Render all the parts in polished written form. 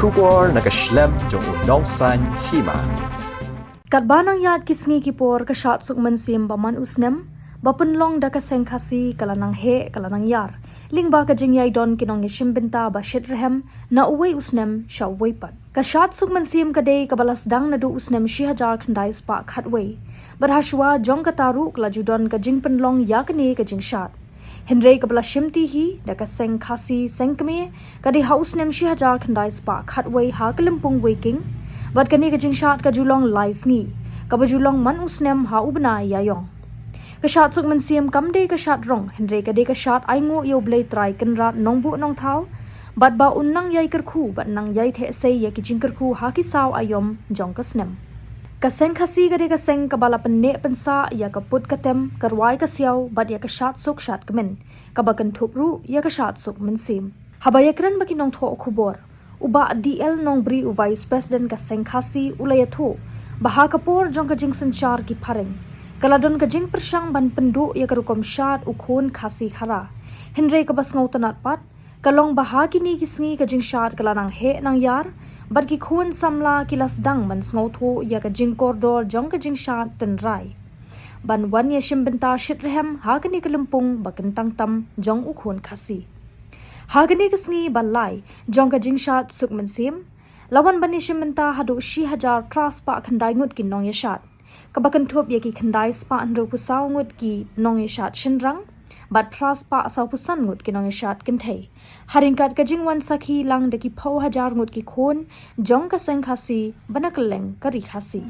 Shubor nakaslem jong unongsan hima. Katbanang yat kisngi kipor kashat sukman sim baman usnem bapunlong da kaseng khasi kalanang he kalanang yar lingba ka jingyai don kinong yishim binta ba shitrehem na uwe usnem sha weipat kashat sukman sim kadei kabalas dang na du usnem 6000 khandai spa khatwei barhashwa jong ka taru kla judon ka jingpenlong yakne ka jingshat Henry kabla shimti hi da kaseng khasi sengkme kadi house nem 6000 khandai spa khatwei ha kalimpung waking Bat kani ka jingshat ka julong lais ngi ka bajulong man usnem ha ubna yayong ka shat suk man siam kam de ka shat rong Henry ka de ka shat aingo yo blai try kan rat nongbu nong thau bat ba unnang yai kar khu bat nang yai the sei ya ki jingkar khu ha ki saw ayom jong ka snem ka seng khasi ka de ka seng ka bala pen ne pensa ya ka put ka tem karwai ka siaw bat ya ka shat suk shat kamen ka ba kan thup ru ya ka shat suk man sim habayakran ba ki nong tho khubor uba DL nong bri u vice president ka sengkhasi ulayatho baha kapor jong ka jing sanchar ki phareng kaladon ka jing persang ban pendu ya karukom shat u khon khasi khara Henry ka bas ngautanat pat kalong baha kini kisngi ka jing shat kalanang he nang yar bar ki khon samla ki las dang man ngautho ya ka jing kordor jong ka jing shat ten rai ban wan ya shimbenta shitrehem ha kini kalumpung bakan tangtam jong u khon khasi Hagani kisngi balai jongka jingshat sukman sim lawan bani shimenta hadu 6000 tras pa khandai ngut ki nong yashat kabakan thop ye ki khandai spa andro pusaw ngut ki nong yashat shinrang bat tras pa asaw pusan ngut ki nong yashat kinthei haringkat ka jingwan sakhi lang de ki phau hajar ngut ki khon jongka sengkhasi banakleng kari khasi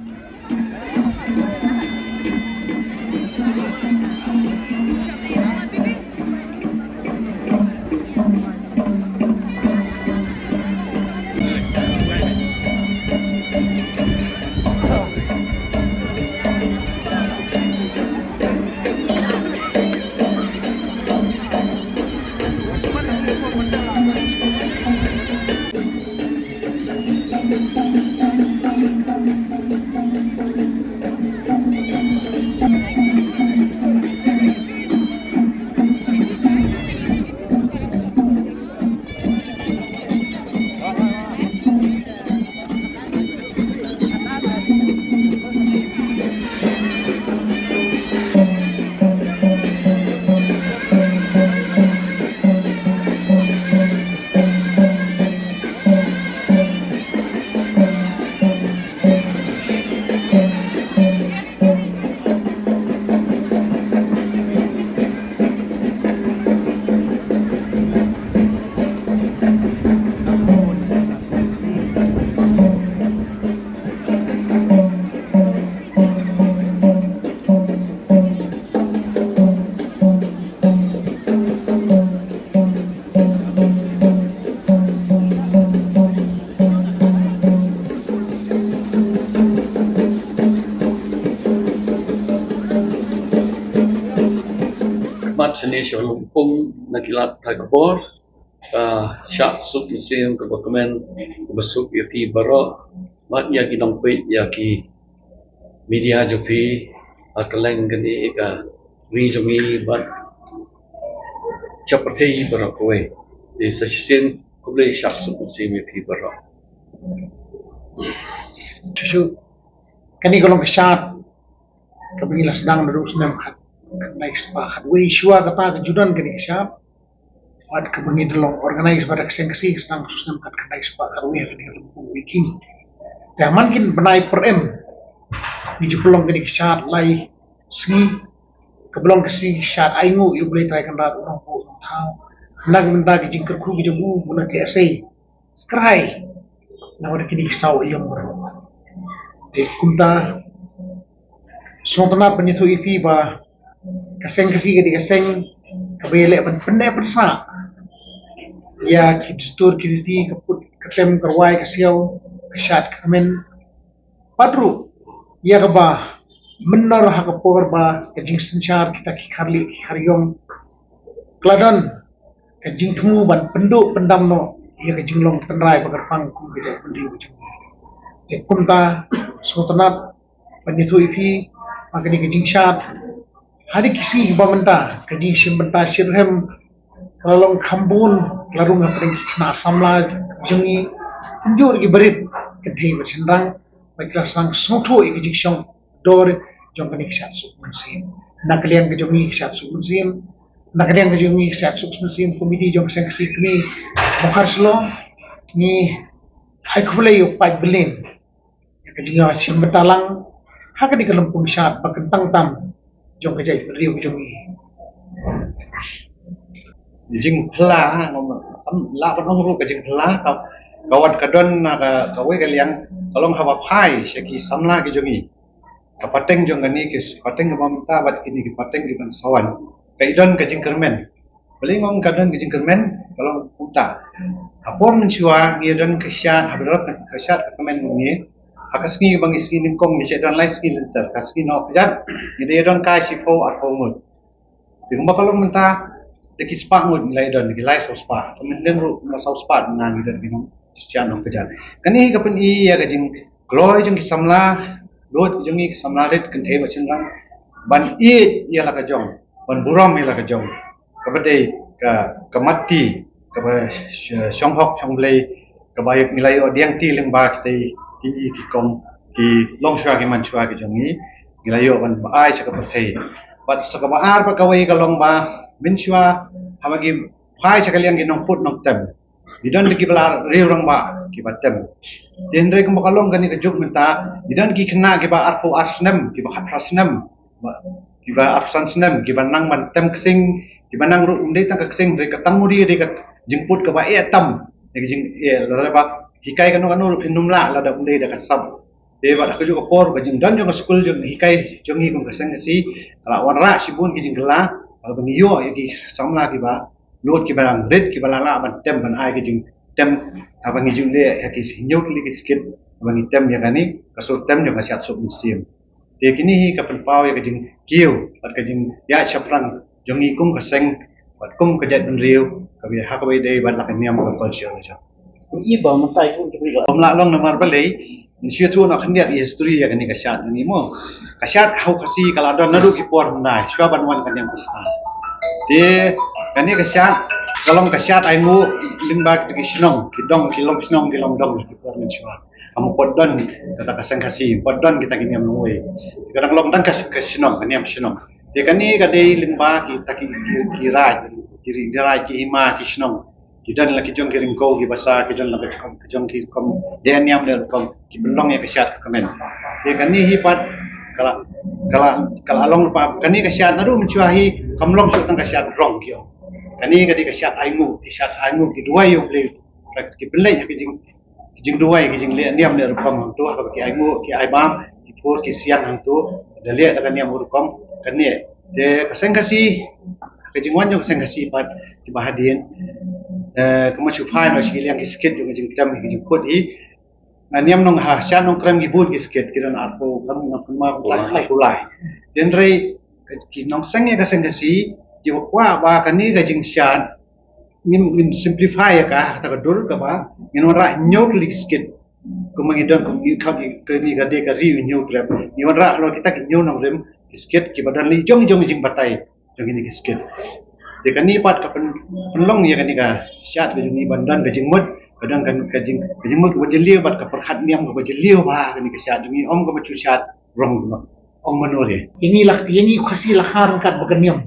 Indonesia lumpung nakilat takbor syak sub musim ke dokumen besuk yaki baro mat yaki dongpit yaki media jopi akaleng gani ka rijongi bat seperti baro kowe di sesien kuble syak sub musim yaki baro Susu kani golong kesat kebengilas sedang terus nem naik sepakat we shua kata kejudan kini siap wat kebengi delong organize pada kesengsi sedang terus nem kat naik sepakat we kini lumpung wiking taman kin benai per m biji pelong kini kesat lai sengi kebelong kesi shat aingu you boleh try kan rat orang po tau nag benda ki jingker ku ki jabu buna TSA krai na wada kini kisau iyang bro de kumta sontana penyetu ipi ba kaseng kasi gadi kaseng kabele ban penne persa ya ki distur ki ti kaput katem karwai kasiau kashat kamen padru ya kaba mennar hakapor ba kajing senchar kita ki kharli ki haryom kladan kajing temu ban penduk pendam no ya kajing long penrai bagarpang ku bejai pendi bujang te kumta sotanat penyetu ipi makani kajing shat hari kisi bamenta kaji shimbenta shirhem kalong khambun larung apring kna samla jungi kunjur gi berit kedai bersenrang baiklah sang songtho iki jiksong dor jong kani kisat suk mensim nak kalian ke jong kisat suk mensim nak kalian ke jong kisat suk mensim komiti jong sengsi kini bukhar slo ni hai khulai yo pai belin ya ke jinga sim betalang ha ka di kalampung syat bakentang tam jong ke jai riu jong ni jing pela ngom la ban ong ru ka jing pela kawan kadon ka kawe kalian kalong hawa pai seki samla ki jongi kapateng jong gani ki pateng ka mamta bat kini ki pateng ki ban sawan kaidon ka jing kermen paling ngom kadon ki jing kermen kalong puta apor menchua ngidon kesyan habro kesyat ka kemen ngi akasngi bang isngi ningkong ni sedon lai ski lenter kasngi no kajat ngidon kai sipo at pomut tingba kalong menta deki spa ngud nilai don nilai so spa kemen ru na so spa nang ngidon binong sian no kajat kani kapen I ya kajing gloy jong ki samla lot jong ki samla ret kan thei bachin rang ban I ya la ka jong ban buram ya la ka jong kabade ka mati ka ba shong hok shong blei ka ba yak nilai odiang ti leng ba ki ki kom ki long shwa ki man shwa ki jong ni nilai yo ban ba ai cha ka thei bat sa ka ba ar ba ka wei ka long ba min shwa hamagi phai cha ka liang ki nong put nong tem Bidan ki bala reurang ba ki batem. Tendre ko makalong gani ka jog minta bidan ki kena ki ba arpo arsnem ki ba hatrasnem ki ba arsansnem ki ba nang man tem ksing ki ba nang ru undai tang ksing re ka tamuri re ka jingput ka ba tam ki jing la ba hikai kanu kanu pinumla la da undai da ka sab. De ba ka jog por ka jing dan jog school jog hikai jong hi ko ka seng si ala wanra sibun ki jing gela ba ngiyo ki samla ki ba lot ki barang red ki balala ban tem ban ai ki jing tem abang jing le ya ki hinyot li ki skit abang tem ya kani kasur tem jo kasyat sok musim te kini hi ka pau ya ki jing kiu bat ka jing ya chaprang jongi kum ka seng bat kum ka jat ban riu ka bi ha ka bi dei ban la ka niam ka culture ja I ba matai ko ki ba omla long namar balei Sia tu nak hendak history ya kani kasyat ni mo kasyat hau kasi kala don nadu ki por nai shwa ban wan kan yang pista te kani kasyat kalong kasyat ai mu lingba ki snong ki dong ki long snong ki long dong ki por men shwa kamu podon kata kasang kasi podon kita kini am noi kadang long dang kas snong kani am snong te kani ka dei lingba ki taki ki rai ki rai ki ima ki snong Kidan lagi jong kiring kau ki basa kidan lagi jong ki kom dia niam dan kom ki belong ya kesyat kemen. Dia kani hipat kala along pa kani kesyat nadu mencuahi kamlong sutang kesyat rong kio. Kani kadi kesyat aingu ki dua yo play ki belai ki jing dua ki jing niam dan kom tu ha ki aingu ki aibam ki pur ki siang hang tu dan lihat dengan niam kom kani de kaseng kasi kejingwan yo kaseng kasi pat ki bahadien kemacu pai no sikiliang kisket yung jing kram gi kod hi niam nong ha sha nong kram gi bud kisket kiran arpo kam na kuma lai kulai den rei ki nong sange ka sang si ji wa ba kani ga jing shan min simplify ka ta ka dur ka ba min ra nyok li kisket kuma gi don gi kham gi ni ga de ka ri nyok rem ni ra lo kita gi nyon nong rem kisket ki badan li jong jing batai jong ini kisket de kani pat ka penlong ya kani ka syat ke ni bandan ke jingmut kadang kan ke jingmut ke jeliu bat ka perhat niam ke jeliu ba kani ka syat ni om ka macu syat rong om manore ini kasi lahar kat baganyam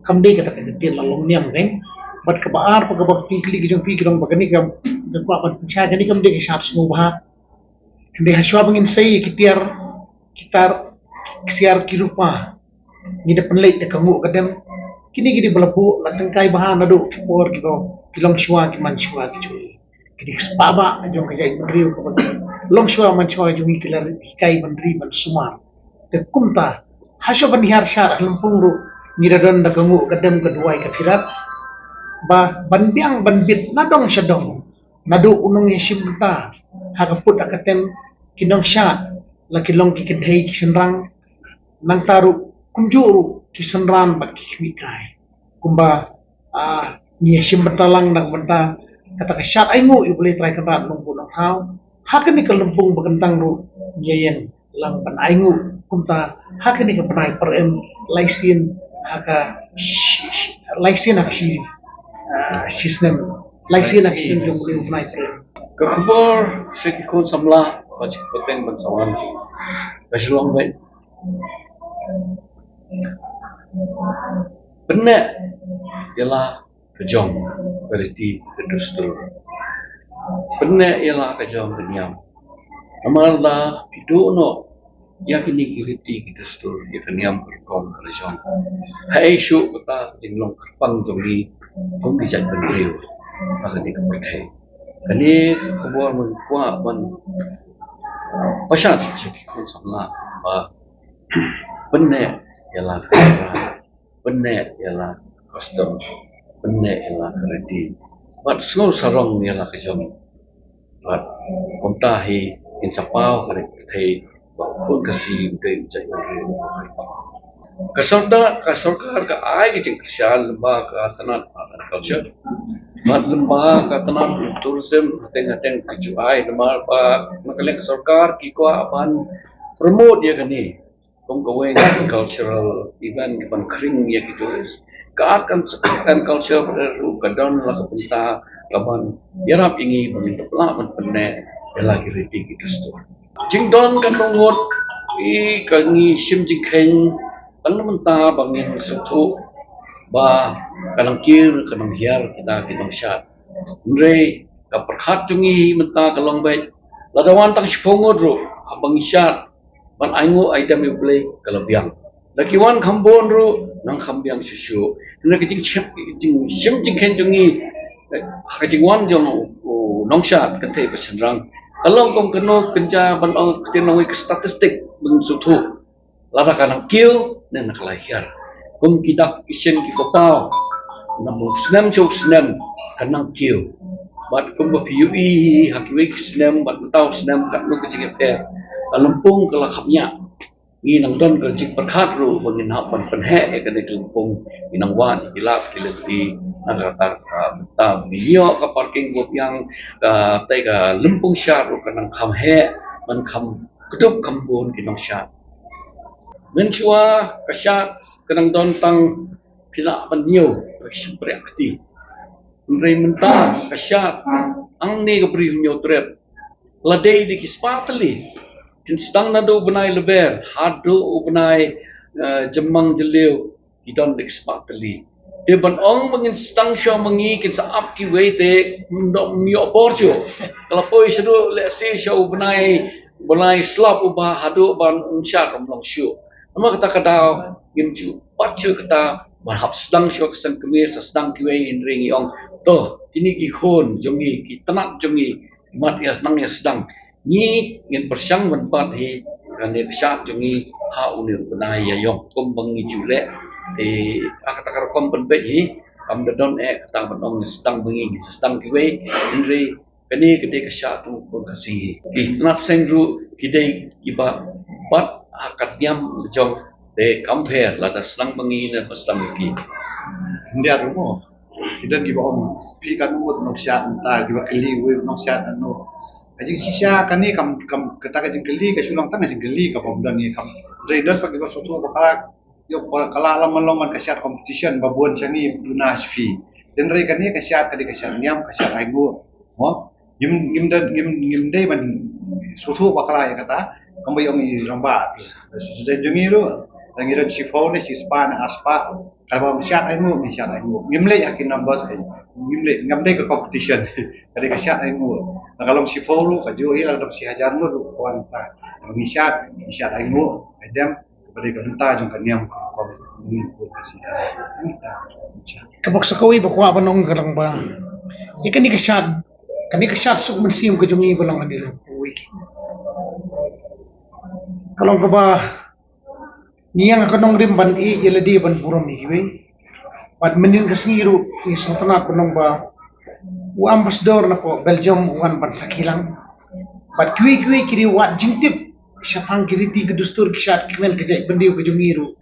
kamde kata ketil lalong niam kan bat ka baar pa ka bak tingkli ki jong pi ki dong bagani ka kwa pat cha gani kamde ki syat sungu ba hindi haswa bangin say kitar siar kirupa ni de penlait de kamu kadam kini gidi belapu la tengkai bahan nadu por gitu kilong shwa ki man shwa ki chui gidi spaba jong ka jai riu ko long shwa man shwa jong ki lar kai bandri ban sumar te kumta hasyo ban hiyar syar lampung ru ni dadon da kamu kadam kedua ka pirat ba banbiang banbit nadong syadong nadu unong yeshimta ha kaput akatem kinong syat la kilong ki kedai ki senrang nang taru kunjuru kisenran bak kikai kumba ni sim betalang nak benta kata kesyat aingu i boleh try kerat lumpung nang hau hakan ni kelempung bekentang ru nyeyen lang pan aingu kumta hakan ni kepenai per em laisin haka laisin ak si sistem Laisi nak sin jong liu nai frame. Kekubur sekikun samla wajib penting bansawan. Kasilong baik. Benar ialah kejong berarti kedustur. Benar ialah kejong kenyam. Amarlah hidup no yakini kiriti kedustur ya kenyam berkong kejong. Hai syuk kata jinglong kerpang jongi kong dijat bendriu. Akan dikepercayai. Kini kubur menkuat pasal sekikun samla benar ialah kerajaan, benar ialah custom, benar ialah kereti. Bat semua sarong ialah kejong. Bat kontahi insapau kereti pun kasih untuk jadi. Kasorda ke ai kita kesal lembaga tanah culture. Mat lembaga tanah tourism hateng kejuai lembaga pa makaleng sarkar kikwa apan promote ya kani kung going cultural event ban kring ya gitu is kan culture ru kadon la kapenta kaban yarap ingi bangin pela man penne lagi reti gitu store jingdon kan nongot I kangi sim jingkeng tang menta bangin sutu ba kanang kir kanang hiar kita syat ndre ka perkhat jungi menta kalong baik ladawan tang spongodro abang syat ban aingo item play kalabiang lakiwan khambon ru nang khambiang susu na kijing sim jingkeng jungi kajingwan jong nong syat kate pasenrang kalong kong keno kenja ban ong tinong statistik beng sutu lada kanang kil na nakalahiar kung kidak isen kikotao namu senam kanang kil bat kung bapiui hakiwik senam bat matao senam kat nu kecik lampung kelakapnya ngi nang don kerjik perkhat ru bangin hapan penhe kadai lampung inang wan hilap kilati nagatar ta binyo ka parking bot yang tai ka lampung syar ru kanang khamhe man kham kutup kambon kinong syar menchua kasyat kanang don tang pila panyo reakti Ndre menta kasyat ang ni kapri nyo trip ladai di kispatali tinstang na do benai leber hado benai jemang jeliu idon di kispatali de ban ong mangin stang syo mangi kin sa up ki wei te ndok myo porjo kalau poi sedu le se syo benai slap uba hado ban unshat romlong syo nama kata kadau gimju pacu kata mahap sedang syo kesan kemir sedang kiwei indring yong to ini ki hon jongi ki tanak jongi mat ya sedang ni ngin persyang menpat hi kan dia syak jongi ha unir benai ya yong kom bangi jule kata kar kom penpe hi am dadon kata benong sedang bangi sedang kiwei indri kani kede kasyak tu pun kasih ki tanak sengru kidai iba bat akat diam jong de compare la da slang bangi na paslang ki India rumo kita giba om pikan umut nok syat ta giba keli we nok syat anu ajing sisa kani kam kata kajing keli ka sulang tang ajing keli ka pomdan ni kam raider pagi ko sotu bakala yo kala alam melongan ka syat competition babuan sani dunas fi den rai kani ka syat kadi ka syat niam ka syat aigu mo gim dai ban sotu bakala ya kata kambai om ramba sudah jungiru Langiran si phone si spa na aspa kalau syat aimu ngimle yakin numbers ngimle ngamdai ke competition dari ka syat aimu kalau si phone ka jo ila dap si hajar mu kuan ta ngi syat aimu adam kepada ka benta jong kaniam ko ni ko kasi Kapag sa kawi bakwa pa nung galang ba ikan ni ka syat suk mensim ke jungi balang adil wiki kalau ka ba niyang akanong rim ban jeladi ban puram ni kiwe pat menin kasngiru ni sultanat penong ba u ambassador na po Belgium wan ban sakilang pat kiwe kiri wat jingtip syapang kiri ti kedustur kisat kimen kejai bendiu kejungiru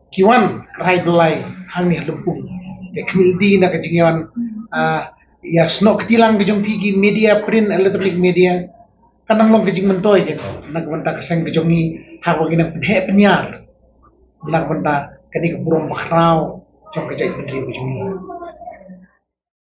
kiwan kerai belai hang ni lempung te kmidi na kejingian ya snok ketilang kejung pigi media print electronic media kanang long kejing mentoy kan nagbanta kaseng kejongi hawagin ng penyar bilang benda kani ke burung makrau jong kejai bendri kejungi